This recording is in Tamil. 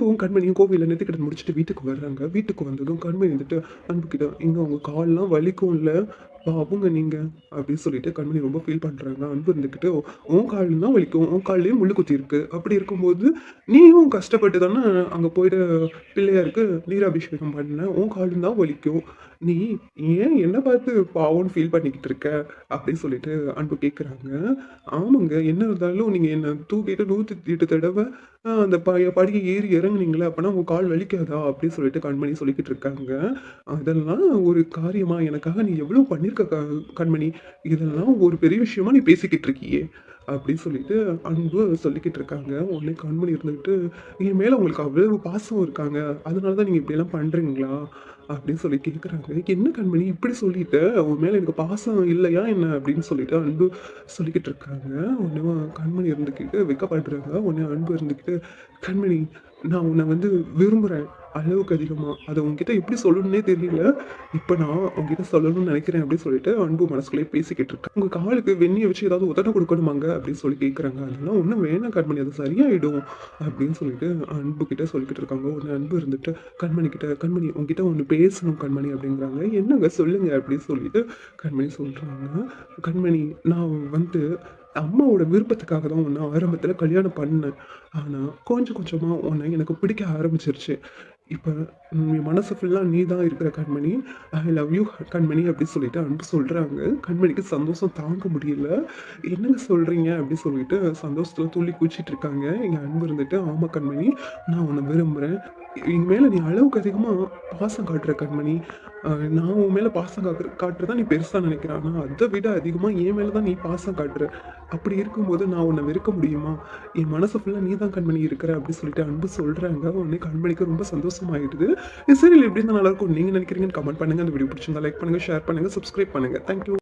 அன்பும் கண்மணியும் கோவில்ல நெத்திக்கடன் முடிச்சுட்டு வீட்டுக்கு வர்றாங்க. வீட்டுக்கு வந்ததும் கண்மணி வந்துட்டு அன்புகிட்ட, "ஏங்க உங்க கால்லாம் வலிக்கும்ல, பாவங்க நீங்க" அப்படின்னு சொல்லிட்டு கண்மணி ரொம்ப ஃபீல் பண்றாங்க. அன்பு இருந்துகிட்டு, "உன் கால் தான் வலிக்கும். உன் கால்லயும் முள்ளு குத்திருக்கு. அப்படி இருக்கும்போது நீயும் கஷ்டப்பட்டு தானே அங்க போயிட்டு பிள்ளையாருக்கு நீராபிஷேகம் பண்ண. உன் காலும் தான் வலிக்கும். நீ ஏன் என்ன பார்த்து பாவம்ன்னு ஃபீல் பண்ணிக்கிட்டு இருக்க?" அப்படின்னு சொல்லிட்டு அன்பு கேட்குறாங்க. "ஆமாங்க. என்ன இருந்தாலும் நீங்க என்ன தூக்கிட்டு 108 தடவ அந்த படிய ஏறி இறங்குனீங்கல்ல, அப்பன்னா உங்க கால் வலிக்காதா?" அப்படின்னு சொல்லிட்டு கண்மணி சொல்லிக்கிட்டு இருக்காங்க. "அதெல்லாம் ஒரு காரியமா? எனக்காக நீ எவ்வளோ பண்ணியிருக்க கண்மணி. இதெல்லாம் ஒரு பெரிய விஷயமா நீ பேசிக்கிட்டு இருக்கியே!" அப்படின்னு சொல்லிட்டு அன்பு சொல்லிக்கிட்டு இருக்காங்க. உடனே கண்மணி இருந்துகிட்டு, "என் மேல உங்களுக்கு அவ்வளவு பாசம் இருக்காங்க. அதனால தான் நீங்க இப்படியெல்லாம் பண்றீங்களா?" அப்படின்னு சொல்லி கேட்குறாங்க. "என்ன கண்மணி இப்படி சொல்லிட்ட? உன் மேல எனக்கு பாசம் இல்லையா என்ன?" அப்படின்னு சொல்லிட்டு அன்பு சொல்லிக்கிட்டு இருக்காங்க. உடனே கண்மணி இருந்துக்கிட்டு வெட்கப்படுறாங்க. உடனே அன்பு இருந்துக்கிட்டு, "கண்மணி, நான் உன்ன வந்து விரும்புறேன். அளவுக்கு அதிகமா. அத உன்கிட்ட எப்படி சொல்லணும்னே தெரியல. இப்ப நான் உன்கிட்ட சொல்லணும்னு நெனைக்கிறேன்" அப்படின்னு சொல்லிட்டு அன்பு மனசுக்குள்ளேயே பேசிக்கிட்டு இருக்கா. "உங்க காலுக்கு வெந்நீய வச்சு ஏதாவது உதட்ட குடுக்கணுமாங்க?" அப்படின்னு சொல்லி கேட்குறாங்க. "அதெல்லாம் ஒண்ணும் வேணாம் கண்மணி. அது சரியாயிடும்" அப்படின்னு சொல்லிட்டு அன்பு கிட்ட சொல்லிக்கிட்டு இருக்காங்க. உடனே அன்பு இருந்துட்டு கண்மணி கிட்ட, "கண்மணி உன்கிட்ட ஒண்ணு பேசணும் கண்மணி" அப்படிங்கிறாங்க. "என்னங்க சொல்லுங்க" அப்படின்னு சொல்லிட்டு கண்மணி சொல்றாங்க. "கண்மணி, நான் வந்து அம்மாவோட விருப்பத்துக்காக தான் உன்ன ஆரம்பத்துல கல்யாணம் பண்ணேன். ஆனா கொஞ்சம் கொஞ்சமா உன்ன எனக்கு பிடிக்க ஆரம்பிச்சுருச்சு. இப்ப என் மனசு ஃபுல்லா நீ தான் இருக்கிற கண்மணி. ஐ லவ் யூ கண்மணி" அப்படின்னு சொல்லிட்டு அன்பு சொல்றாங்க. கண்மணிக்கு சந்தோஷம் தாங்க முடியல. "என்னங்க சொல்றீங்க?" அப்படி சொல்லிட்டு சந்தோஷத்துல துள்ளி குதிச்சிட்டு இருக்காங்க. எங்க அன்பு இருந்துட்டு, "ஆமா கண்மணி, நான் உன்ன விரும்புறேன். என் மேல நீ அளவுக்கு அதிகமா பாசம் காட்டுற கண்மணி. நான் உன் மேல பாசம் காட்டுறத நீ பெருசா நினைக்கிற. ஆனா அத விட அதிகமா என் மேல தான் நீ பாசம் காட்டுற. அப்படி இருக்கும்போது நான் உன்ன வெறுக்க முடியுமா? என் மனசு ஃபுல்லா நீ தான் கண்மணி இருக்கிற" அப்படி சொல்லிட்டு அன்பு சொல்றாங்க. உடனே கண்மணிக்கு ரொம்ப சந்தோஷமாயிடுது. இந்த சீரியல் எப்படி இருந்தா நல்லாயிருக்கும் நீங்க நினைக்கிறீங்கன்னு கமெண்ட் பண்ணுங்க. அந்த வீடியோ பிடிச்சிருந்தா லைக் பண்ணுங்க, ஷேர் பண்ணுங்க, சப்ஸ்கிரைப் பண்ணுங்க. Thank you.